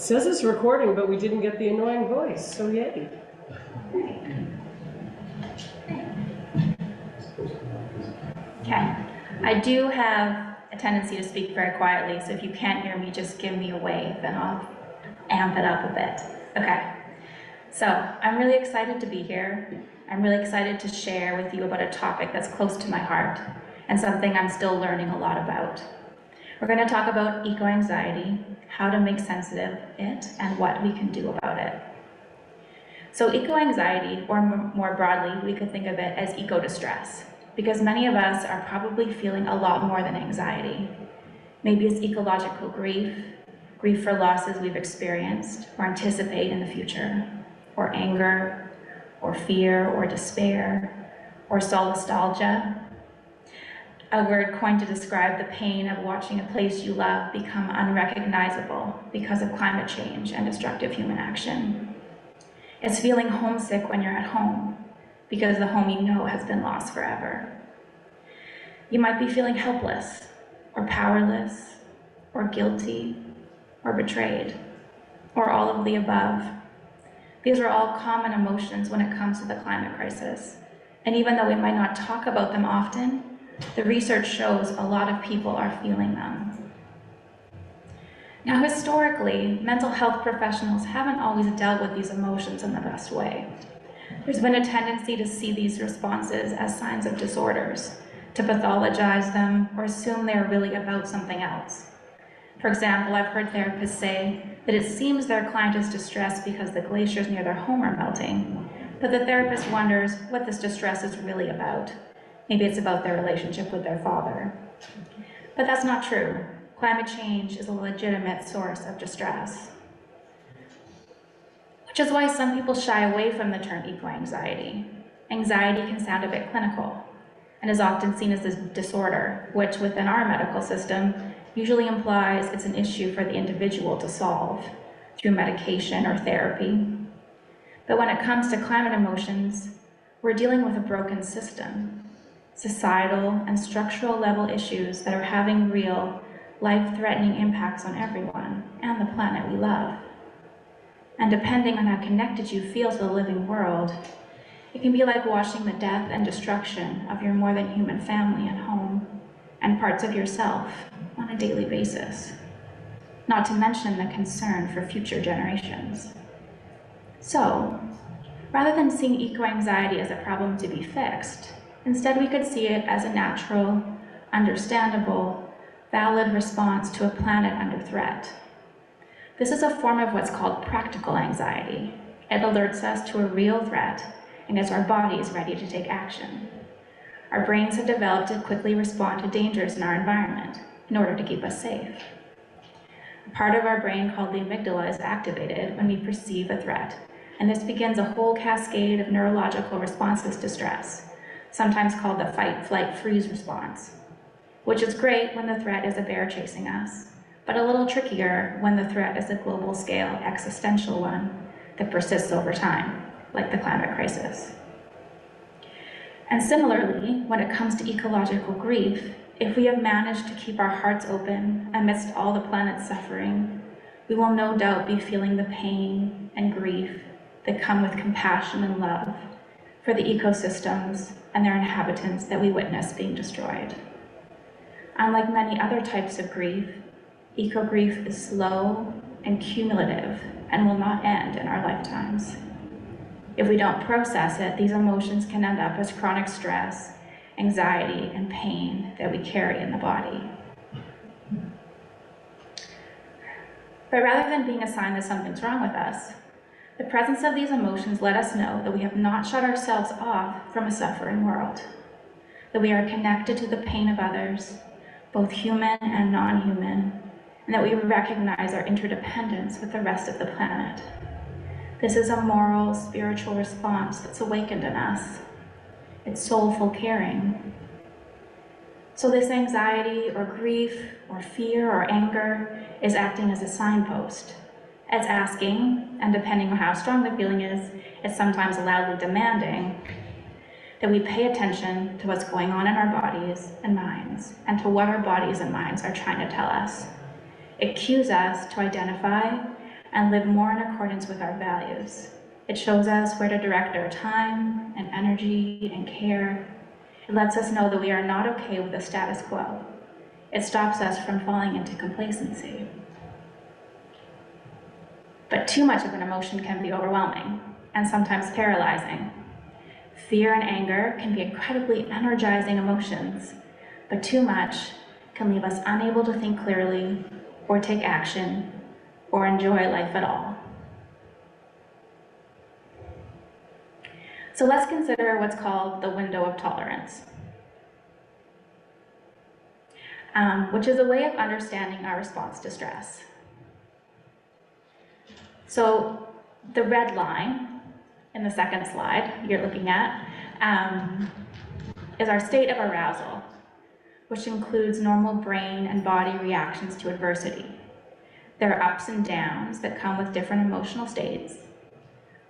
says it's recording, but we didn't get the annoying voice, so yay. Okay, I do have a tendency to speak very quietly, so if you can't hear me, just give me a wave and I'll amp it up a bit. Okay, so I'm really excited to be here. I'm really excited to share with you about a topic that's close to my heart and something I'm still learning a lot about. We're going to talk about eco-anxiety, how to make sense of it, and what we can do about it. So eco-anxiety, or more broadly, we could think of it as eco-distress, because many of us are probably feeling a lot more than anxiety. Maybe it's ecological grief, grief for losses we've experienced or anticipate in the future, or anger, or fear, or despair, or solastalgia, a word coined to describe the pain of watching a place you love become unrecognizable because of climate change and destructive human action. It's feeling homesick when you're at home because the home you know has been lost forever. You might be feeling helpless or powerless or guilty or betrayed or all of the above. These are all common emotions when it comes to the climate crisis. And even though we might not talk about them often, the research shows a lot of people are feeling them. Now, historically, mental health professionals haven't always dealt with these emotions in the best way. There's been a tendency to see these responses as signs of disorders, to pathologize them or assume they're really about something else. For example, I've heard therapists say that it seems their client is distressed because the glaciers near their home are melting, but the therapist wonders what this distress is really about. Maybe it's about their relationship with their father. But that's not true. Climate change is a legitimate source of distress. Which is why some people shy away from the term eco-anxiety. Anxiety can sound a bit clinical and is often seen as a disorder, which within our medical system usually implies it's an issue for the individual to solve through medication or therapy. But when it comes to climate emotions, we're dealing with a broken system. Societal and structural level issues that are having real, life-threatening impacts on everyone and the planet we love. And depending on how connected you feel to the living world, it can be like watching the death and destruction of your more than human family and home and parts of yourself on a daily basis, not to mention the concern for future generations. So, rather than seeing eco-anxiety as a problem to be fixed, instead, we could see it as a natural, understandable, valid response to a planet under threat. This is a form of what's called practical anxiety. It alerts us to a real threat and gets our bodies ready to take action. Our brains have developed to quickly respond to dangers in our environment in order to keep us safe. A part of our brain called the amygdala is activated when we perceive a threat, and this begins a whole cascade of neurological responses to stress, sometimes called the fight, flight, freeze response, which is great when the threat is a bear chasing us, but a little trickier when the threat is a global scale existential one that persists over time, like the climate crisis. And similarly, when it comes to ecological grief, if we have managed to keep our hearts open amidst all the planet's suffering, we will no doubt be feeling the pain and grief that come with compassion and love for the ecosystems and their inhabitants that we witness being destroyed. Unlike many other types of grief, eco-grief is slow and cumulative and will not end in our lifetimes. If we don't process it, these emotions can end up as chronic stress, anxiety, and pain that we carry in the body. But rather than being a sign that something's wrong with us, the presence of these emotions let us know that we have not shut ourselves off from a suffering world, that we are connected to the pain of others, both human and non-human, and that we recognize our interdependence with the rest of the planet. This is a moral, spiritual response that's awakened in us. It's soulful caring. So this anxiety or grief or fear or anger is acting as a signpost. It's asking, and depending on how strong the feeling is, it's sometimes loudly demanding that we pay attention to what's going on in our bodies and minds, and to what our bodies and minds are trying to tell us. It cues us to identify and live more in accordance with our values. It shows us where to direct our time and energy and care. It lets us know that we are not okay with the status quo. It stops us from falling into complacency. But too much of an emotion can be overwhelming and sometimes paralyzing. Fear and anger can be incredibly energizing emotions, but too much can leave us unable to think clearly or take action or enjoy life at all. So let's consider what's called the window of tolerance, which is a way of understanding our response to stress. So the red line in the second slide you're looking at is our state of arousal, which includes normal brain and body reactions to adversity. There are ups and downs that come with different emotional states,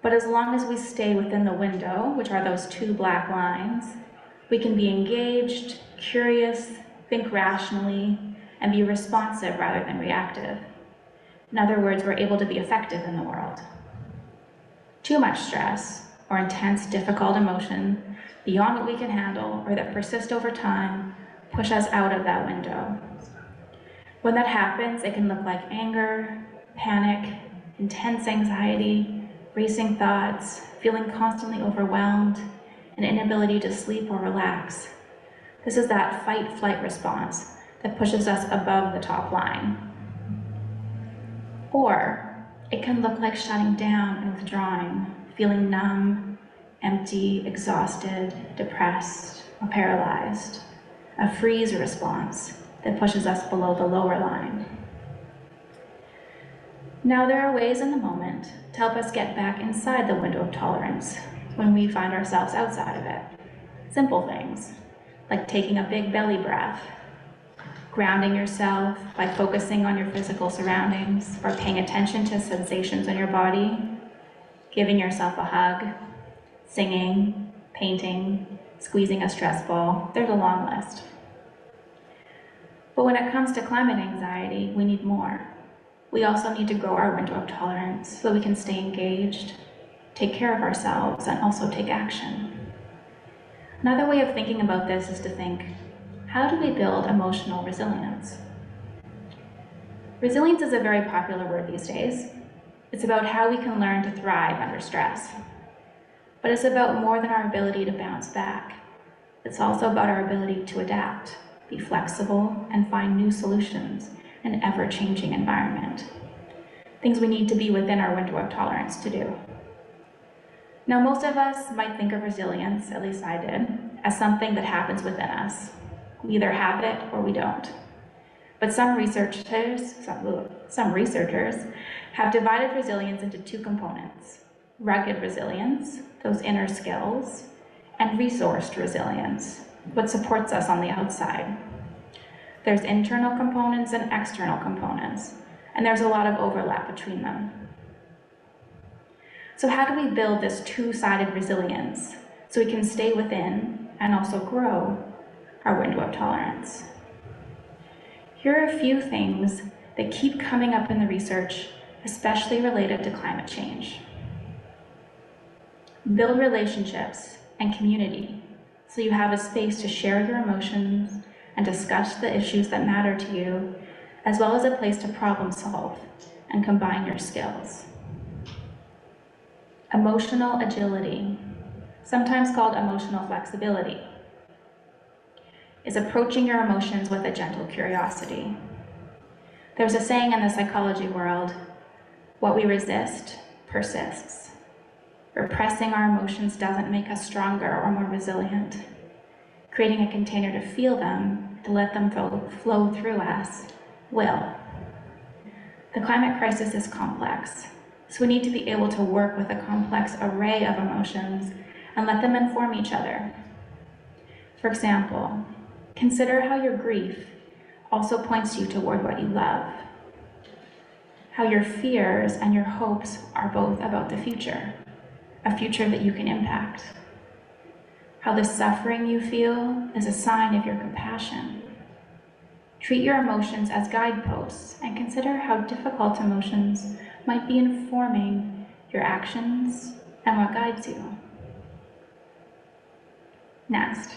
but as long as we stay within the window, which are those two black lines, we can be engaged, curious, think rationally, and be responsive rather than reactive. In other words, we're able to be effective in the world. Too much stress or intense, difficult emotion beyond what we can handle or that persist over time push us out of that window. When that happens, it can look like anger, panic, intense anxiety, racing thoughts, feeling constantly overwhelmed, an inability to sleep or relax. This is that fight-flight response that pushes us above the top line. Or it can look like shutting down and withdrawing, feeling numb, empty, exhausted, depressed, or paralyzed. A freeze response that pushes us below the lower line. Now there are ways in the moment to help us get back inside the window of tolerance when we find ourselves outside of it. Simple things, like taking a big belly breath, grounding yourself by focusing on your physical surroundings or paying attention to sensations in your body, giving yourself a hug, singing, painting, squeezing a stress ball. There's a long list. But when it comes to climate anxiety, we need more. We also need to grow our window of tolerance so that we can stay engaged, take care of ourselves, and also take action. Another way of thinking about this is to think, how do we build emotional resilience? Resilience is a very popular word these days. It's about how we can learn to thrive under stress. But it's about more than our ability to bounce back. It's also about our ability to adapt, be flexible, and find new solutions in an ever-changing environment. Things we need to be within our window of tolerance to do. Now, most of us might think of resilience, at least I did, as something that happens within us. We either have it or we don't. But some researchers have divided resilience into two components: rugged resilience, those inner skills, and resourced resilience, what supports us on the outside. There's internal components and external components, and there's a lot of overlap between them. So how do we build this two-sided resilience so we can stay within and also grow our window of tolerance? Here are a few things that keep coming up in the research, especially related to climate change. Build relationships and community so you have a space to share your emotions and discuss the issues that matter to you, as well as a place to problem solve and combine your skills. Emotional agility, sometimes called emotional flexibility, is approaching your emotions with a gentle curiosity. There's a saying in the psychology world, what we resist persists. Repressing our emotions doesn't make us stronger or more resilient. Creating a container to feel them, to let them flow through us, will. The climate crisis is complex, so we need to be able to work with a complex array of emotions and let them inform each other. For example, consider how your grief also points you toward what you love. How your fears and your hopes are both about the future, a future that you can impact. How the suffering you feel is a sign of your compassion. Treat your emotions as guideposts and consider how difficult emotions might be informing your actions and what guides you. Next,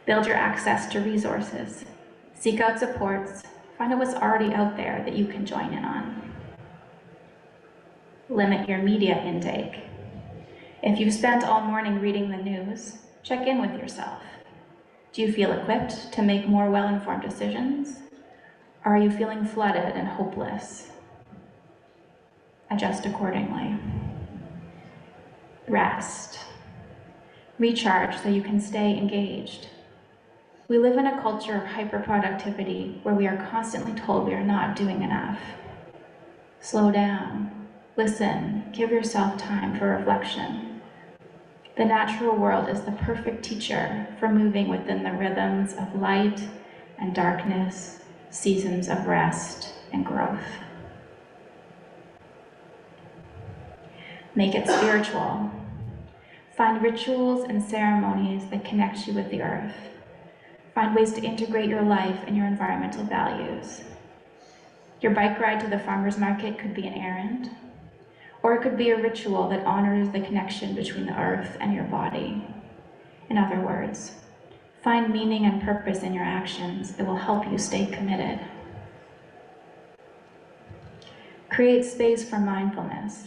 build your access to resources. Seek out supports. Find out what's already out there that you can join in on. Limit your media intake. If you've spent all morning reading the news, check in with yourself. Do you feel equipped to make more well-informed decisions? Or are you feeling flooded and hopeless? Adjust accordingly. Rest. Recharge so you can stay engaged. We live in a culture of hyperproductivity where we are constantly told we are not doing enough. Slow down, listen, give yourself time for reflection. The natural world is the perfect teacher for moving within the rhythms of light and darkness, seasons of rest and growth. Make it spiritual. Find rituals and ceremonies that connect you with the earth. Find ways to integrate your life and your environmental values. Your bike ride to the farmer's market could be an errand, or it could be a ritual that honors the connection between the earth and your body. In other words, find meaning and purpose in your actions that will help you stay committed. Create space for mindfulness.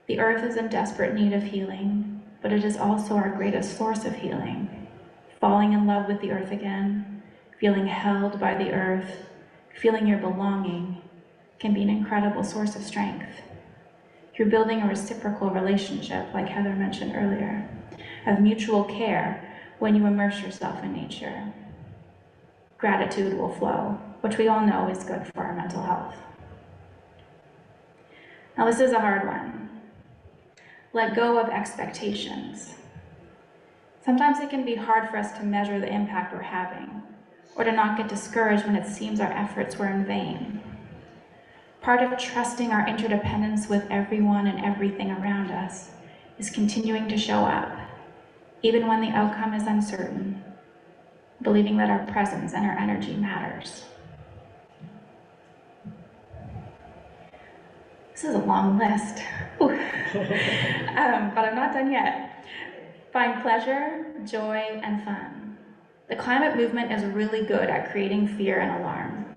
The earth is in desperate need of healing, but it is also our greatest source of healing. Falling in love with the earth again, feeling held by the earth, feeling your belonging can be an incredible source of strength. You're building a reciprocal relationship, like Heather mentioned earlier, of mutual care when you immerse yourself in nature. Gratitude will flow, which we all know is good for our mental health. Now, this is a hard one. Let go of expectations. Sometimes it can be hard for us to measure the impact we're having, or to not get discouraged when it seems our efforts were in vain. Part of trusting our interdependence with everyone and everything around us is continuing to show up, even when the outcome is uncertain, believing that our presence and our energy matters. This is a long list, but I'm not done yet. Find pleasure, joy, and fun. The climate movement is really good at creating fear and alarm.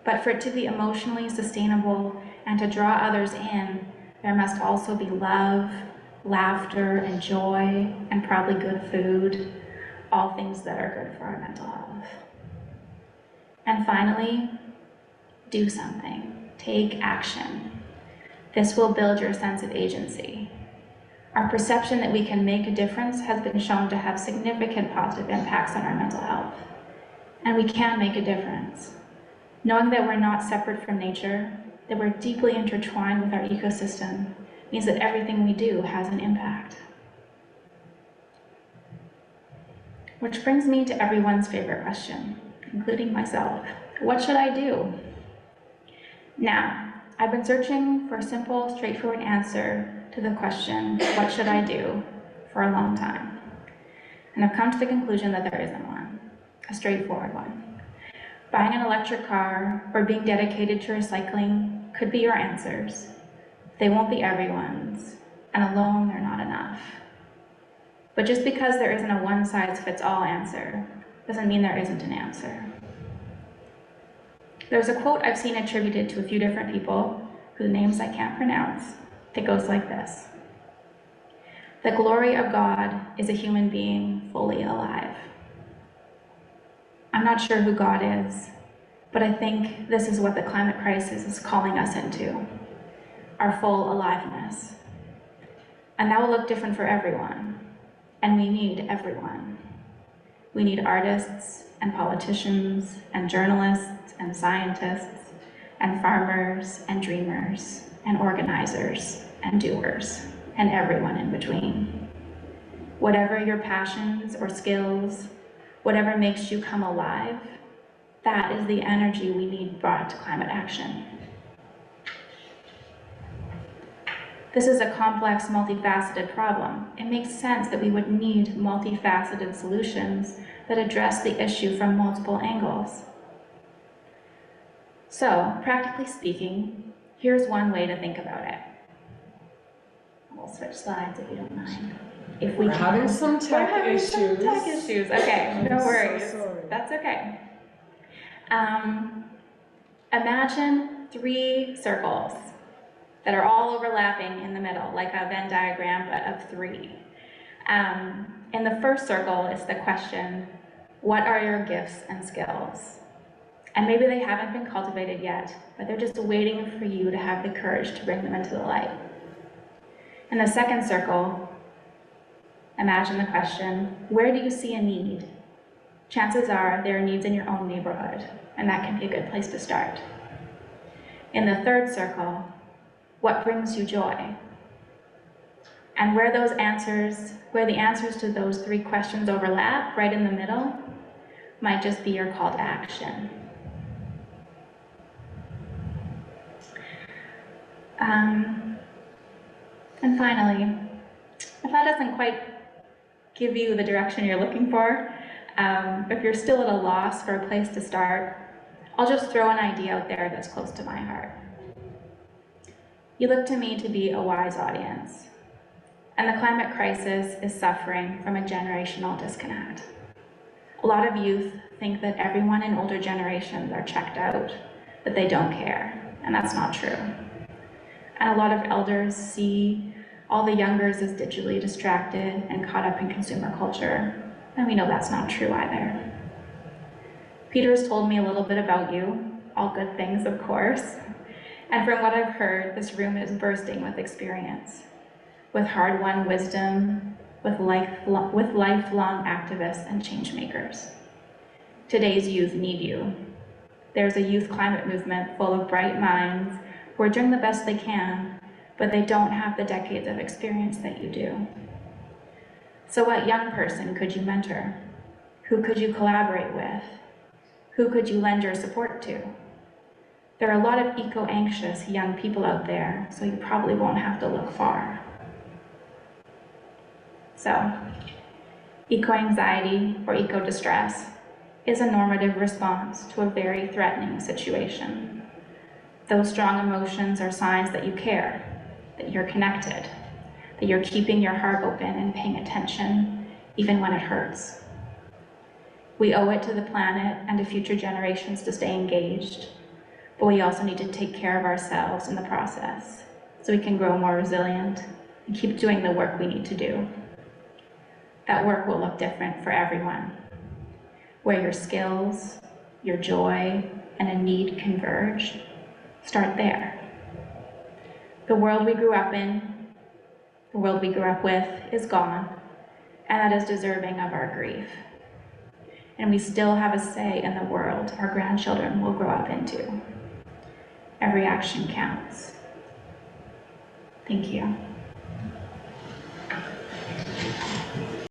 But for it to be emotionally sustainable and to draw others in, there must also be love, laughter, and joy, and probably good food, all things that are good for our mental health. And finally, do something. Take action. This will build your sense of agency. Our perception that we can make a difference has been shown to have significant positive impacts on our mental health. And we can make a difference. Knowing that we're not separate from nature, that we're deeply intertwined with our ecosystem, means that everything we do has an impact. Which brings me to everyone's favorite question, including myself. What should I do? Now, I've been searching for a simple, straightforward answer to the question, what should I do, for a long time. And I've come to the conclusion that there isn't one, a straightforward one. Buying an electric car or being dedicated to recycling could be your answers. They won't be everyone's, and alone they're not enough. But just because there isn't a one-size-fits-all answer doesn't mean there isn't an answer. There's a quote I've seen attributed to a few different people, whose names I can't pronounce, that goes like this. The glory of God is a human being fully alive. I'm not sure who God is, but I think this is what the climate crisis is calling us into, our full aliveness. And that will look different for everyone, and we need everyone. We need artists and politicians and journalists and scientists and farmers and dreamers and organizers and doers and everyone in between. Whatever your passions or skills, whatever makes you come alive, that is the energy we need brought to climate action. This is a complex, multifaceted problem. It makes sense that we would need multifaceted solutions that address the issue from multiple angles. So, practically speaking, Here's one way to think about it. We'll switch slides if you don't mind. If we We're having some We're tech having issues. some tech issues. Okay, I'm no so worries. sorry. That's okay. Imagine 3 circles that are all overlapping in the middle, like a Venn diagram, but of 3. In the first circle is the question, what are your gifts and skills? And maybe they haven't been cultivated yet, but they're just waiting for you to have the courage to bring them into the light. In the second circle, imagine the question, where do you see a need? Chances are there are needs in your own neighborhood, and that can be a good place to start. In the third circle, what brings you joy? And where the answers to those 3 questions overlap, right in the middle, might just be your call to action. And finally, if that doesn't quite give you the direction you're looking for, if you're still at a loss for a place to start, I'll just throw an idea out there that's close to my heart. You look to me to be a wise audience, and the climate crisis is suffering from a generational disconnect. A lot of youth think that everyone in older generations are checked out, that they don't care, and that's not true. And a lot of elders see all the youngers as digitally distracted and caught up in consumer culture, and we know that's not true either. Peter's told me a little bit about you, all good things, of course, and from what I've heard, this room is bursting with experience, with hard-won wisdom, with lifelong activists and change makers. Today's youth need you. There's a youth climate movement full of bright minds who are doing the best they can, but they don't have the decades of experience that you do. So what young person could you mentor? Who could you collaborate with? Who could you lend your support to? There are a lot of eco-anxious young people out there, so you probably won't have to look far. So, eco-anxiety or eco-distress is a normative response to a very threatening situation. Those strong emotions are signs that you care, that you're connected, that you're keeping your heart open and paying attention, even when it hurts. We owe it to the planet and to future generations to stay engaged, but we also need to take care of ourselves in the process so we can grow more resilient and keep doing the work we need to do. That work will look different for everyone. Where your skills, your joy, and a need converge, start there. The world we grew up in, the world we grew up with, is gone, and that is deserving of our grief. And we still have a say in the world our grandchildren will grow up into. Every action counts. Thank you.